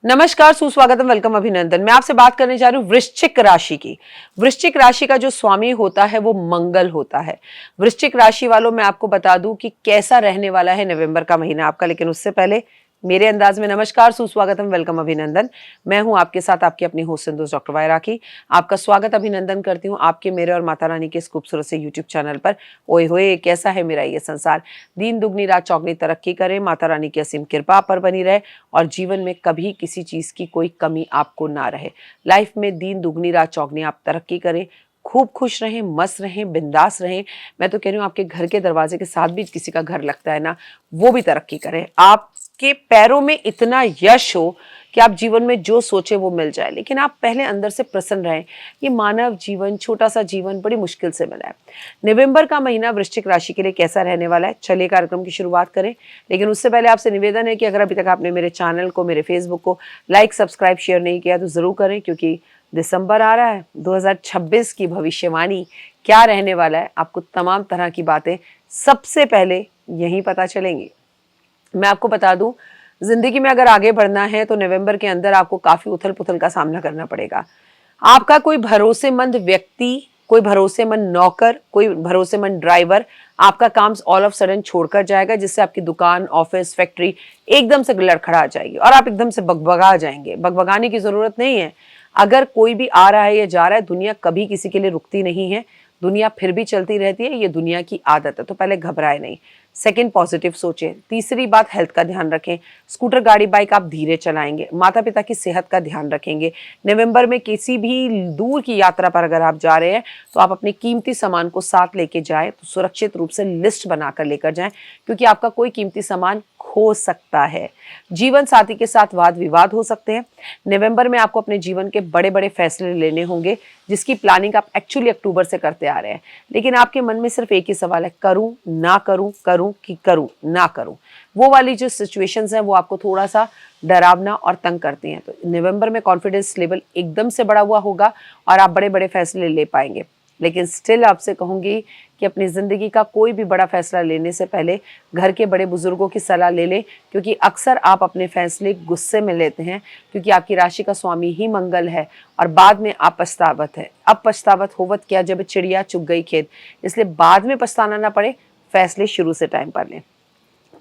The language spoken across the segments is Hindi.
नमस्कार, सुस्वागतम, वेलकम, अभिनंदन। मैं आपसे बात करने जा रही हूँ वृश्चिक राशि की। वृश्चिक राशि का जो स्वामी होता है वो मंगल होता है। वृश्चिक राशि वालों, मैं आपको बता दूं कि कैसा रहने वाला है नवंबर का महीना आपका, लेकिन उससे पहले मेरे अंदाज में नमस्कार, सुस्वागतम, वेलकम, अभिनंदन। मैं हूं आपके साथ आपकी अपनी होस्ट सिंधु डॉक्टर वायरा की। आपका स्वागत अभिनंदन करती हूं आपके, मेरे और माता रानी के इस खूबसूरत से यूट्यूब चैनल पर। ओए होए, कैसा है मेरा ये संसार। दिन दुगनी रात चौगनी तरक्की करे, माता रानी की असीम कृपा पर बनी रहे और जीवन में कभी किसी चीज की कोई कमी आपको ना रहे। लाइफ में दिन दुगनी रात चौगनी आप तरक्की करें, खूब खुश रहें, मस्त रहें, बिंदास रहें। मैं तो कह रही हूँ आपके घर के दरवाजे के साथ भी किसी का घर लगता है ना, वो भी तरक्की करें। आपके पैरों में इतना यश हो कि आप जीवन में जो सोचे वो मिल जाए, लेकिन आप पहले अंदर से प्रसन्न रहें। ये मानव जीवन, छोटा सा जीवन बड़ी मुश्किल से मिला है। नवंबर का महीना वृश्चिक राशि के लिए कैसा रहने वाला है, चलिए कार्यक्रम की शुरुआत करें। लेकिन उससे पहले आपसे निवेदन है कि अगर अभी तक आपने मेरे चैनल को, मेरे फेसबुक को लाइक, सब्सक्राइब, शेयर नहीं किया तो जरूर करें, क्योंकि दिसंबर आ रहा है। 2026 की भविष्यवाणी क्या रहने वाला है, आपको तमाम तरह की बातें सबसे पहले यहीं पता चलेंगी। मैं आपको बता दूं, जिंदगी में अगर आगे बढ़ना है तो नवंबर के अंदर आपको काफी उथल पुथल का सामना करना पड़ेगा। आपका कोई भरोसेमंद व्यक्ति, कोई भरोसेमंद नौकर, कोई भरोसेमंद ड्राइवर आपका काम ऑल ऑफ सडन छोड़कर जाएगा, जिससे आपकी दुकान, ऑफिस, फैक्ट्री एकदम से लड़खड़ा जाएगी और आप एकदम से बगबगा जाएंगे। बगबगाने की जरूरत नहीं है। अगर कोई भी आ रहा है या जा रहा है, दुनिया कभी किसी के लिए रुकती नहीं है, दुनिया फिर भी चलती रहती है, ये दुनिया की आदत है। तो पहले घबराए नहीं। सेकंड, पॉजिटिव सोचें। तीसरी बात, हेल्थ का ध्यान रखें। स्कूटर, गाड़ी, बाइक आप धीरे चलाएंगे। माता पिता की सेहत का ध्यान रखेंगे। नवंबर में किसी भी दूर की यात्रा पर अगर आप जा रहे हैं तो आप अपने कीमती सामान को साथ लेके जाएं, तो सुरक्षित रूप से लिस्ट बनाकर लेकर जाएं, क्योंकि आपका कोई कीमती सामान खो सकता है। जीवन साथी के साथ वाद विवाद हो सकते हैं। नवंबर में आपको अपने जीवन के बड़े बड़े फैसले लेने होंगे, जिसकी प्लानिंग आप एक्चुअली अक्टूबर से करते आ रहे हैं। लेकिन आपके मन में सिर्फ एक ही सवाल है, करूं ना करूं, करूं कि करूं ना करूं। वो वाली जो सिचुएशंस हैं वो आपको थोड़ा सा डरावना और तंग करती हैं। तो नवंबर में कॉन्फिडेंस लेवल एकदम से बढ़ा हुआ होगा और आप बड़े बड़े फैसले ले पाएंगे। लेकिन स्टिल आपसे कहूंगी कि अपनी ज़िंदगी का कोई भी बड़ा फैसला लेने से पहले घर के बड़े बुजुर्गों की सलाह ले लें, क्योंकि अक्सर आप अपने फैसले गुस्से में लेते हैं, क्योंकि आपकी राशि का स्वामी ही मंगल है और बाद में आप पछतावत है। अब पछतावत होवत क्या, जब चिड़िया चुग गई खेत। इसलिए बाद में पछताना ना पड़े, फैसले शुरू से टाइम पर लें।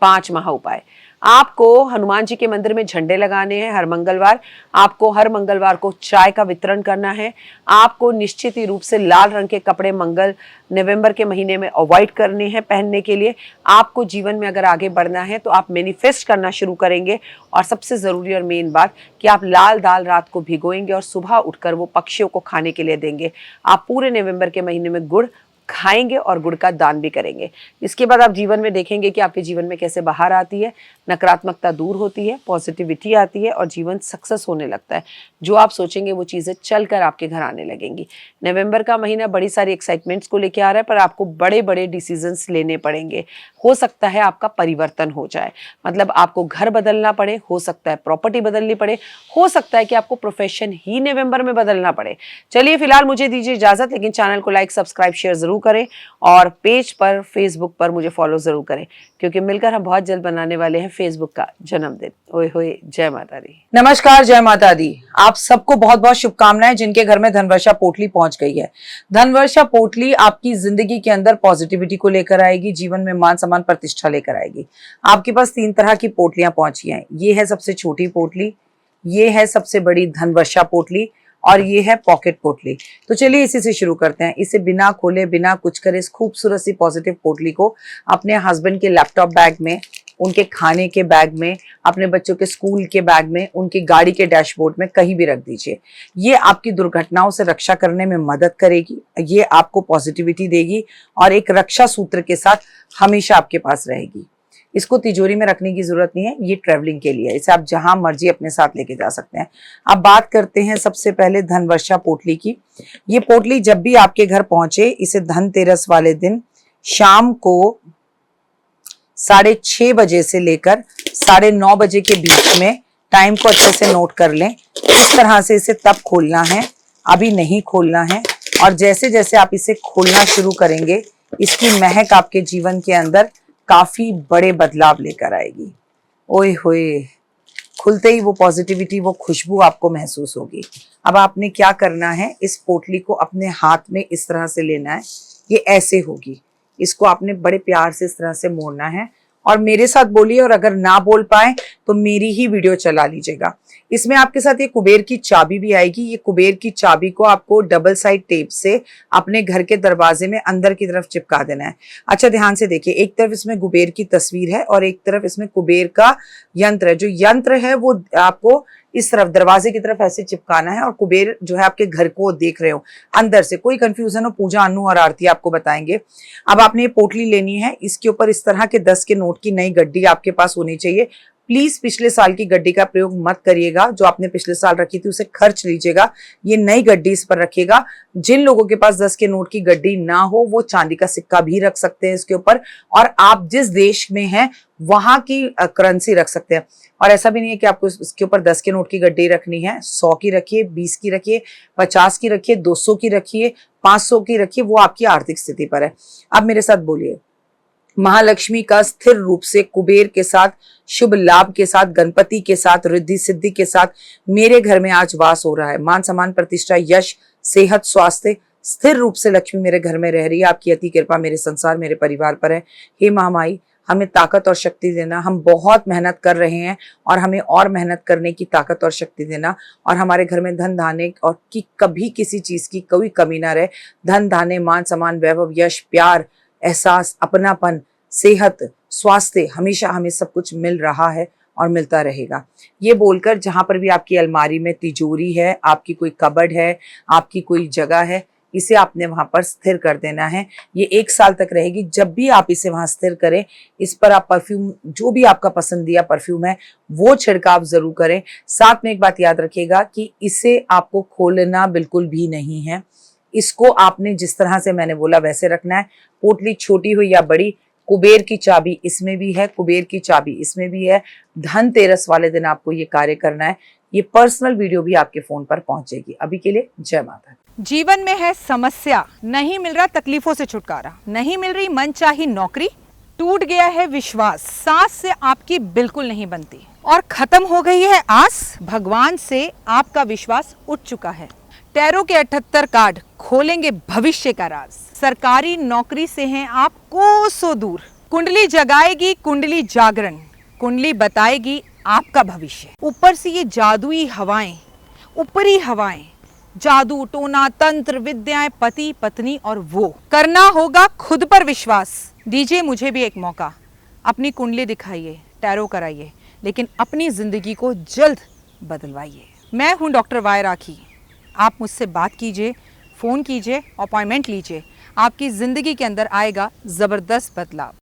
5 महा उपाय। आपको हनुमान जी के मंदिर में झंडे लगाने हैं हर मंगलवार। आपको हर मंगलवार को चाय का वितरण करना है। आपको निश्चित ही रूप से लाल रंग के कपड़े नवंबर के महीने में अवॉइड करने हैं पहनने के लिए। आपको जीवन में अगर आगे बढ़ना है तो आप मैनिफेस्ट करना शुरू करेंगे, और सबसे जरूरी और मेन बात कि आप लाल दाल रात को भिगोएंगे और सुबह उठकर वो पक्षियों को खाने के लिए देंगे। आप पूरे नवंबर के महीने में गुड़ खाएंगे और गुड़ का दान भी करेंगे। इसके बाद आप जीवन में देखेंगे कि आपके जीवन में कैसे बाहर आती है, नकारात्मकता दूर होती है, पॉजिटिविटी आती है और जीवन सक्सेस होने लगता है। जो आप सोचेंगे वो चीज़ें चलकर आपके घर आने लगेंगी। नवंबर का महीना बड़ी सारी एक्साइटमेंट्स को लेके आ रहा है, पर आपको बड़े बड़े डिसीजंस लेने पड़ेंगे। हो सकता है आपका परिवर्तन हो जाए, मतलब आपको घर बदलना पड़े, हो सकता है प्रॉपर्टी बदलनी पड़े, हो सकता है कि आपको प्रोफेशन ही नवंबर में बदलना पड़े। चलिए फिलहाल मुझे दीजिए इजाजत, लेकिन चैनल को लाइक, सब्सक्राइब, शेयर जरूर करें और पेज पर, फेसबुक पर मुझे फॉलो जरूर करें, क्योंकि मिलकर हम बहुत जल्द बनाने वाले हैं फेसबुक का जन्मदिन। ओए होए, जय माता दी। नमस्कार, जय माता दी। आप सबको बहुत बहुत शुभकामनाएं जिनके घर में धनवर्षा पोटली पहुंच गई है। धनवर्षा पोटली आपकी जिंदगी के अंदर पॉजिटिविटी को लेकर आएगी, जीवन में मान सम्मान प्रतिष्ठा लेकर आएगी। आपके पास 3 तरह की पोटलियां पहुंची हैं। ये है सबसे छोटी पोटली, ये है सबसे बड़ी धनवर्षा पोटली और ये है पॉकेट पोटली। तो चलिए इसी से शुरू करते हैं। इसे बिना खोले, बिना कुछ करे, इस खूबसूरत सी पॉजिटिव पोटली को अपने हस्बैंड के लैपटॉप बैग में, उनके खाने के बैग में, अपने बच्चों के स्कूल के बैग में, उनकी गाड़ी के डैशबोर्ड में कहीं भी रख दीजिए। ये आपकी दुर्घटनाओं से रक्षा करने में मदद करेगी, ये आपको पॉजिटिविटी देगी और एक रक्षा सूत्र के साथ हमेशा आपके पास रहेगी। इसको तिजोरी में रखने की जरूरत नहीं है, ये ट्रैवलिंग के लिए, इसे आप जहां मर्जी अपने साथ लेके जा सकते हैं। अब बात करते हैं सबसे पहले धनवर्षा पोटली की। ये पोटली जब भी आपके घर पहुंचे, इसे धनतेरस वाले दिन शाम को 6:30 बजे से लेकर 9:30 बजे के बीच में, टाइम को अच्छे से नोट कर लें। इस तरह से इसे तब खोलना है, अभी नहीं खोलना है। और जैसे जैसे आप इसे खोलना शुरू करेंगे, इसकी महक आपके जीवन के अंदर काफी बड़े बदलाव लेकर आएगी। ओए होए, खुलते ही वो पॉजिटिविटी, वो खुशबू आपको महसूस होगी। अब आपने क्या करना है, इस पोटली को अपने हाथ में इस तरह से लेना है, ये ऐसे होगी, इसको आपने बड़े प्यार से इस तरह से मोड़ना है और मेरे साथ बोलिए, और अगर ना बोल पाए तो मेरी ही वीडियो चला लीजिएगा। इसमें आपके साथ ये कुबेर की चाबी भी आएगी। ये कुबेर की चाबी को आपको डबल साइड टेप से अपने घर के दरवाजे में अंदर की तरफ चिपका देना है। अच्छा ध्यान से देखिए, एक तरफ इसमें कुबेर की तस्वीर है और एक तरफ इसमें कुबेर का यंत्र है। जो यंत्र है वो आपको इस तरफ दरवाजे की तरफ ऐसे चिपकाना है और कुबेर जो है आपके घर को देख रहे हो अंदर से। कोई कंफ्यूजन हो, पूजा, अनु और आरती आपको बताएंगे। अब आपने ये पोटली लेनी है, इसके ऊपर इस तरह के 10 के नोट की नई गड्डी आपके पास होनी चाहिए। प्लीज पिछले साल की गड्डी का प्रयोग मत करिएगा, जो आपने पिछले साल रखी थी उसे खर्च लीजिएगा, ये नई गड्डी इस पर रखिएगा। जिन लोगों के पास 10 के नोट की गड्डी ना हो वो चांदी का सिक्का भी रख सकते हैं इसके ऊपर, और आप जिस देश में हैं वहां की करेंसी रख सकते हैं। और ऐसा भी नहीं है कि आपको इसके ऊपर 10 के नोट की गड्डी रखनी है, 100 की रखिए, 20 की रखिए, 50 की रखिए, 200 की रखिए, 500 की रखिए, वो आपकी आर्थिक स्थिति पर है। अब मेरे साथ बोलिए, महालक्ष्मी का स्थिर रूप से कुबेर के साथ, शुभ लाभ के साथ, गणपति के साथ, रिद्धि सिद्धि के साथ मेरे घर में आज वास हो रहा है। मान सम्मान, प्रतिष्ठा, यश, सेहत, स्वास्थ्य, स्थिर रूप से लक्ष्मी मेरे घर में रह रही है। आपकी अति कृपा मेरे संसार, मेरे परिवार पर है। हे महामाई, हमें ताकत और शक्ति देना। हम बहुत मेहनत कर रहे हैं और हमें और मेहनत करने की ताकत और शक्ति देना, और हमारे घर में धन धाने और की कभी किसी चीज की कोई कमी ना रहे। धन धाने, मान सम्मान, वैभव, यश, प्यार, एहसास, अपनापन, सेहत, स्वास्थ्य, हमेशा हमें सब कुछ मिल रहा है और मिलता रहेगा। ये बोलकर जहां पर भी आपकी अलमारी में तिजोरी है, आपकी कोई कबर्ड है, आपकी कोई जगह है, इसे आपने वहां पर स्थिर कर देना है। ये 1 साल तक रहेगी। जब भी आप इसे वहां स्थिर करें, इस पर आप परफ्यूम, जो भी आपका पसंदीदा परफ्यूम है वो छिड़काव जरूर करें। साथ में एक बात याद रखिएगा कि इसे आपको खोलना बिल्कुल भी नहीं है। इसको आपने जिस तरह से मैंने बोला वैसे रखना है। पोटली छोटी हो या बड़ी, कुबेर की चाबी इसमें भी है, कुबेर की चाबी इसमें भी है। धनतेरस वाले दिन आपको ये कार्य करना है। ये पर्सनल वीडियो भी आपके फोन पर पहुंचेगी। अभी के लिए जय माता दी। जीवन में है समस्या, नहीं मिल रहा तकलीफों से छुटकारा, नहीं मिल रही मनचाही नौकरी, टूट गया है विश्वास, सांस से आपकी बिल्कुल नहीं बनती और खत्म हो गई है आस, भगवान से आपका विश्वास उठ चुका है। टैरो के 78 कार्ड खोलेंगे भविष्य का राज। सरकारी नौकरी से हैं आप कोसों दूर। कुंडली जगाएगी कुंडली जागरण, कुंडली बताएगी आपका भविष्य। ऊपर से ये जादुई हवाएं, ऊपरी हवाएं, जादू टोना तंत्र विद्याएं, पति पत्नी और वो। करना होगा खुद पर विश्वास। दीजिए मुझे भी एक मौका, अपनी कुंडली दिखाइए, टैरो कराइए, लेकिन अपनी जिंदगी को जल्द बदलवाइए। मैं हूं डॉक्टर वाई राखी। आप मुझसे बात कीजिए, फ़ोन कीजिए, अपॉइंटमेंट लीजिए। आपकी ज़िंदगी के अंदर आएगा ज़बरदस्त बदलाव।